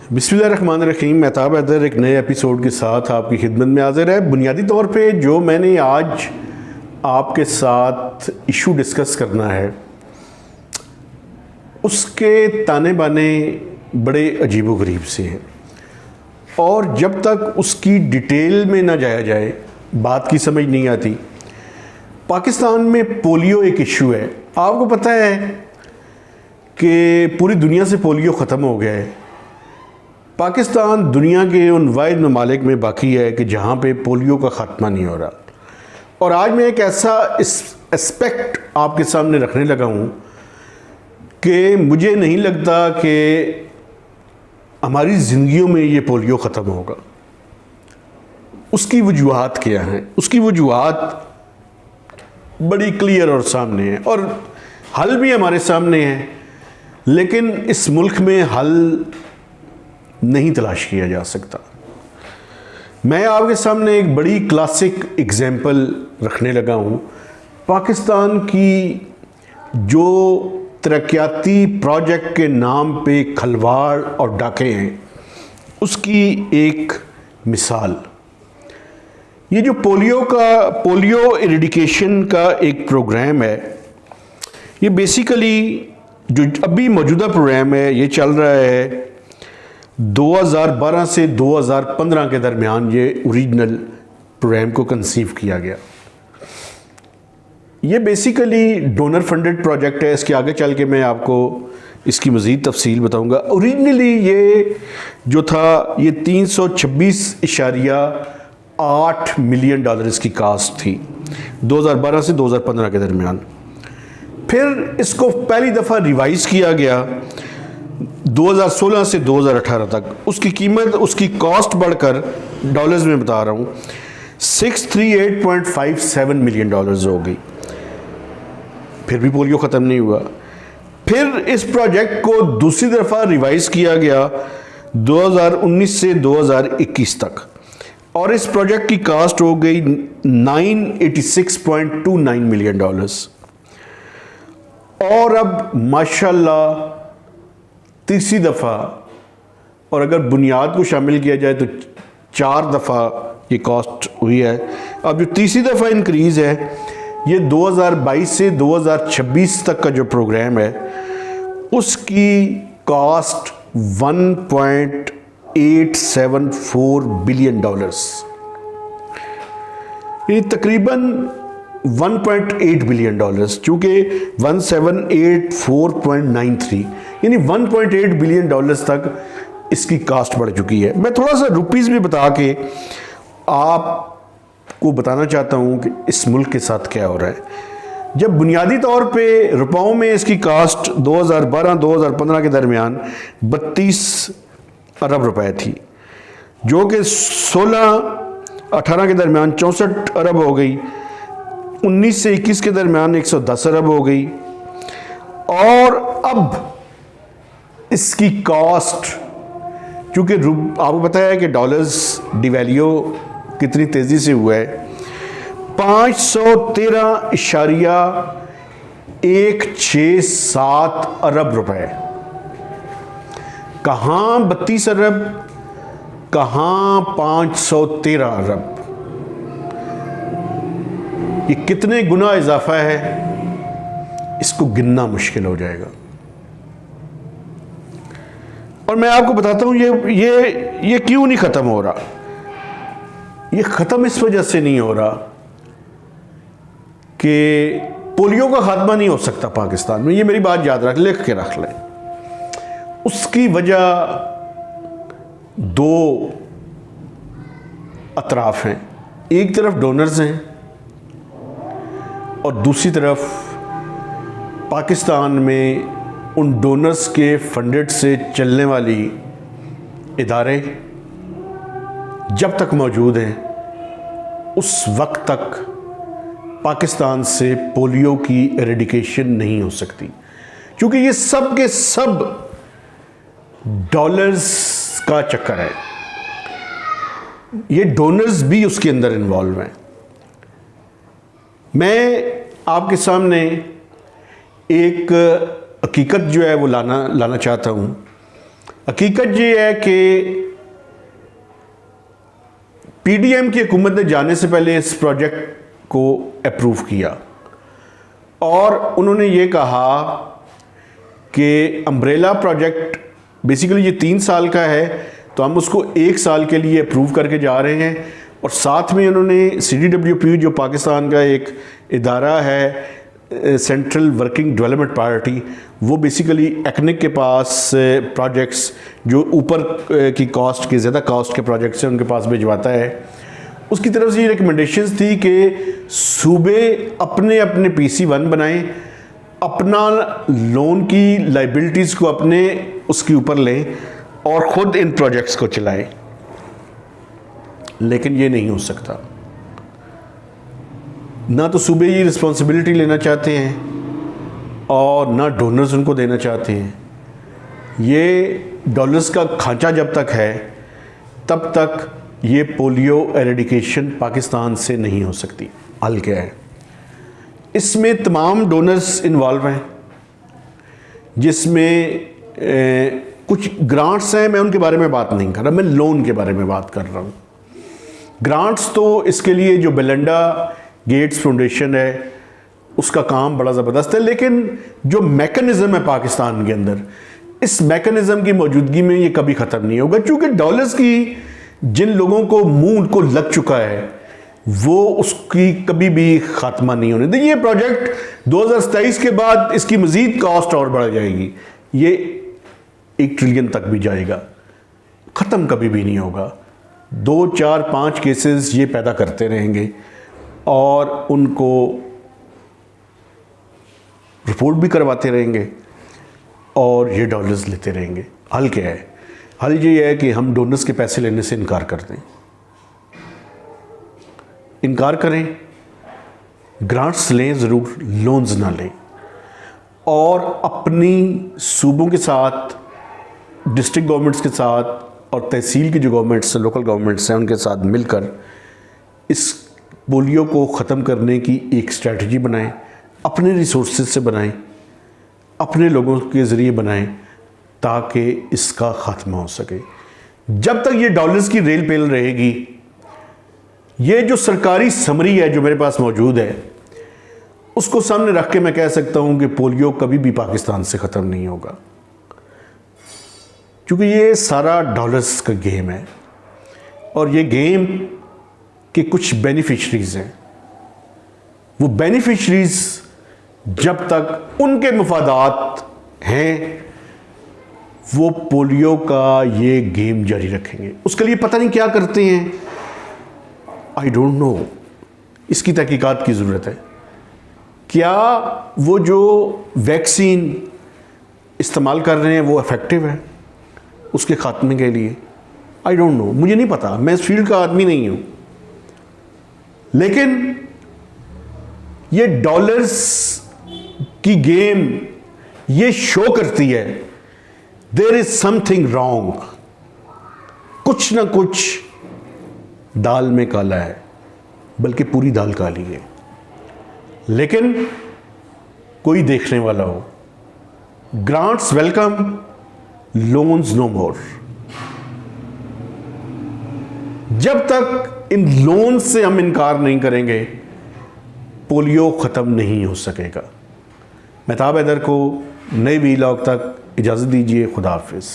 बिस्मिल्लाहिर्रहमानिर्रहीम। मेहताब हैदर एक नए एपिसोड के साथ आपकी खिदमत में हाजिर है। बुनियादी तौर पे जो मैंने आज आपके साथ इशू डिस्कस करना है उसके ताने बाने बड़े अजीबो गरीब से हैं और जब तक उसकी डिटेल में ना जाया जाए बात की समझ नहीं आती। पाकिस्तान में पोलियो एक इशू है। आपको पता है कि पूरी दुनिया से पोलियो ख़त्म हो गया है। पाकिस्तान दुनिया के उन वाहिद ममालिक में बाकी है कि जहाँ पे पोलियो का ख़ात्मा नहीं हो रहा। और आज मैं एक ऐसा एस्पेक्ट आपके सामने रखने लगा हूँ कि मुझे नहीं लगता कि हमारी ज़िंदगियों में ये पोलियो ख़त्म होगा। उसकी वजूहात क्या हैं? उसकी वजूहात बड़ी क्लियर और सामने है और हल भी हमारे सामने है, लेकिन इस मुल्क में हल नहीं तलाश किया जा सकता। मैं आपके सामने एक बड़ी क्लासिक एग्जाम्पल रखने लगा हूँ। पाकिस्तान की जो तरक्याती प्रोजेक्ट के नाम पे खलवाड़ और डाके हैं उसकी एक मिसाल। ये जो पोलियो इरेडिकेशन का एक प्रोग्राम है, ये बेसिकली जो अभी मौजूदा प्रोग्राम है ये चल रहा है 2012 से 2015 के दरमियान। ये ओरिजिनल प्रोग्राम को कंसीव किया गया। ये बेसिकली डोनर फंडेड प्रोजेक्ट है। इसके आगे चल के मैं आपको इसकी मज़ीद तफसील बताऊंगा। ओरिजिनली ये जो था ये 326.8 मिलियन डॉलर इसकी कास्ट थी 2012 से 2015 के दरमियान। फिर इसको पहली दफ़ा रिवाइज़ किया गया 2016 से 2018 तक। उसकी कीमत, उसकी कॉस्ट बढ़कर डॉलर्स में बता रहा हूँ 638.57 मिलियन डॉलर्स हो गई। फिर भी पोलियो ख़त्म नहीं हुआ। फिर इस प्रोजेक्ट को दूसरी दफ़ा रिवाइज़ किया गया 2019 से 2021 तक और इस प्रोजेक्ट की कॉस्ट हो गई 986.29 मिलियन डॉलर्स। और अब माशाल्लाह तीसरी दफ़ा, और अगर बुनियाद को शामिल किया जाए तो 4 दफ़ा ये कॉस्ट हुई है। अब जो तीसरी दफ़ा इंक्रीज़ है ये 2022 से 2026 तक का जो प्रोग्राम है उसकी कॉस्ट 1.874 बिलियन डॉलर्स, ये तकरीबन 1.8 बिलियन डॉलर्स, चूँकि 1784.93 यानी 1.8 बिलियन डॉलर्स तक इसकी कास्ट बढ़ चुकी है। मैं थोड़ा सा रुपीस में बता के आपको बताना चाहता हूँ कि इस मुल्क के साथ क्या हो रहा है। जब बुनियादी तौर पे रुपयों में इसकी कास्ट 2012-2015 के दरमियान 32 अरब रुपए थी, जो कि 16-18 के दरमियान 64 अरब हो गई, 19 से 21 के दरमियान 110 अरब हो गई। और अब इसकी कॉस्ट, क्योंकि आपको पता है कि डॉलर्स डिवैल्यू कितनी तेज़ी से हुआ है, 513.167 अरब रुपए। कहाँ 32 अरब, कहाँ 513 अरब। ये कितने गुना इजाफा है इसको गिनना मुश्किल हो जाएगा। और मैं आपको बताता हूँ ये क्यों नहीं ख़त्म हो रहा। ये ख़त्म इस वजह से नहीं हो रहा कि पोलियो का ख़ात्मा नहीं हो सकता पाकिस्तान में। ये मेरी बात याद लिख के रख लें। उसकी वजह 2 अतराफ़ हैं। एक तरफ डोनर्स हैं और दूसरी तरफ पाकिस्तान में उन डोनर्स के फंडेड से चलने वाली इदारे जब तक मौजूद हैं उस वक्त तक पाकिस्तान से पोलियो की एरेडिकेशन नहीं हो सकती, क्योंकि ये सब के सब डॉलर्स का चक्कर है। ये डोनर्स भी उसके अंदर इन्वॉल्व हैं। मैं आपके सामने एक हकीकत जो है वो लाना चाहता हूँ हकीकत ये है कि पीडीएम की हुकूमत ने जाने से पहले इस प्रोजेक्ट को अप्रूव किया और उन्होंने ये कहा कि अम्ब्रेला प्रोजेक्ट बेसिकली ये 3 साल का है, तो हम उसको 1 साल के लिए अप्रूव करके जा रहे हैं। और साथ में उन्होंने CDWP जो पाकिस्तान का एक इदारा है, सेंट्रल वर्किंग डेवलपमेंट पार्टी, वो बेसिकली एक्निक के पास प्रोजेक्ट्स जो ऊपर की कॉस्ट के ज़्यादा कॉस्ट के प्रोजेक्ट्स हैं उनके पास भिजवाता है। उसकी तरफ से ये रिकमेंडेशंस थी कि सूबे अपने अपने PC1 बनाएं, अपना लोन की लाइबिलिटीज़ को अपने उसके ऊपर लें और ख़ुद इन प्रोजेक्ट्स को चलाएं। लेकिन ये नहीं हो सकता, ना तो सूबे ये रिस्पॉन्सिबिलिटी लेना चाहते हैं और ना डोनर्स उनको देना चाहते हैं। ये डॉलर्स का खांचा जब तक है तब तक ये पोलियो एरेडिकेशन पाकिस्तान से नहीं हो सकती। हल क्या है? इसमें तमाम डोनर्स इन्वॉल्व हैं, जिसमें कुछ ग्रांट्स हैं, मैं उनके बारे में बात नहीं कर रहा, मैं लोन के बारे में बात कर रहा हूँ। ग्रांट्स तो इसके लिए जो बेलिंडा गेट्स फाउंडेशन है उसका काम बड़ा ज़बरदस्त है, लेकिन जो मैकेनिज़्म है पाकिस्तान के अंदर, इस मैकेनिज़्म की मौजूदगी में ये कभी ख़त्म नहीं होगा, क्योंकि डॉलर्स की जिन लोगों को मुंह को लग चुका है वो उसकी कभी भी खात्मा नहीं होने दे। ये प्रोजेक्ट 2027 के बाद इसकी मज़ीद कॉस्ट और बढ़ जाएगी, ये 1 ट्रिलियन तक भी जाएगा, ख़त्म कभी भी नहीं होगा। 2, 4, 5 केसेस ये पैदा करते रहेंगे और उनको रिपोर्ट भी करवाते रहेंगे और ये डॉलर्स लेते रहेंगे। हल क्या है? हल ये है कि हम डोनर्स के पैसे लेने से इनकार कर दें, इनकार करें, ग्रांट्स लें ज़रूर, लोन्स ना लें, और अपनी सूबों के साथ, डिस्ट्रिक्ट गवर्नमेंट्स के साथ और तहसील की जो गवर्नमेंट्स, लोकल गवर्नमेंट्स हैं, उनके साथ मिलकर इस पोलियो को ख़त्म करने की एक स्ट्रेटजी बनाएं, अपने रिसोर्सेज से बनाएं, अपने लोगों के ज़रिए बनाएं, ताकि इसका ख़त्मा हो सके। जब तक ये डॉलर्स की रेल पेल रहेगी, ये जो सरकारी समरी है जो मेरे पास मौजूद है, उसको सामने रख के मैं कह सकता हूँ कि पोलियो कभी भी पाकिस्तान से ख़त्म नहीं होगा, क्योंकि ये सारा डॉलर्स का गेम है और ये गेम के कुछ बेनिफिशरीज़ हैं। वो बेनिफिशरीज़ जब तक उनके मफादात हैं वो पोलियो का ये गेम जारी रखेंगे। उसके लिए पता नहीं क्या करते हैं, आई डोंट नो, इसकी तहकीकात की ज़रूरत है। क्या वो जो वैक्सीन इस्तेमाल कर रहे हैं वो इफ़ेक्टिव है उसके ख़ात्मे के लिए? आई डोंट नो, मुझे नहीं पता, मैं इस फील्ड का आदमी नहीं हूँ। लेकिन ये डॉलर्स की गेम ये शो करती है देयर इज समथिंग रॉन्ग, कुछ ना कुछ दाल में काला है, बल्कि पूरी दाल काली है। लेकिन कोई देखने वाला हो, ग्रांट्स वेलकम, लोन्स नो मोर। जब तक इन लोन से हम इनकार नहीं करेंगे, पोलियो ख़त्म नहीं हो सकेगा। मेहताब हैदर को नए वीलॉग तक इजाज़त दीजिए। खुदा हाफिज़।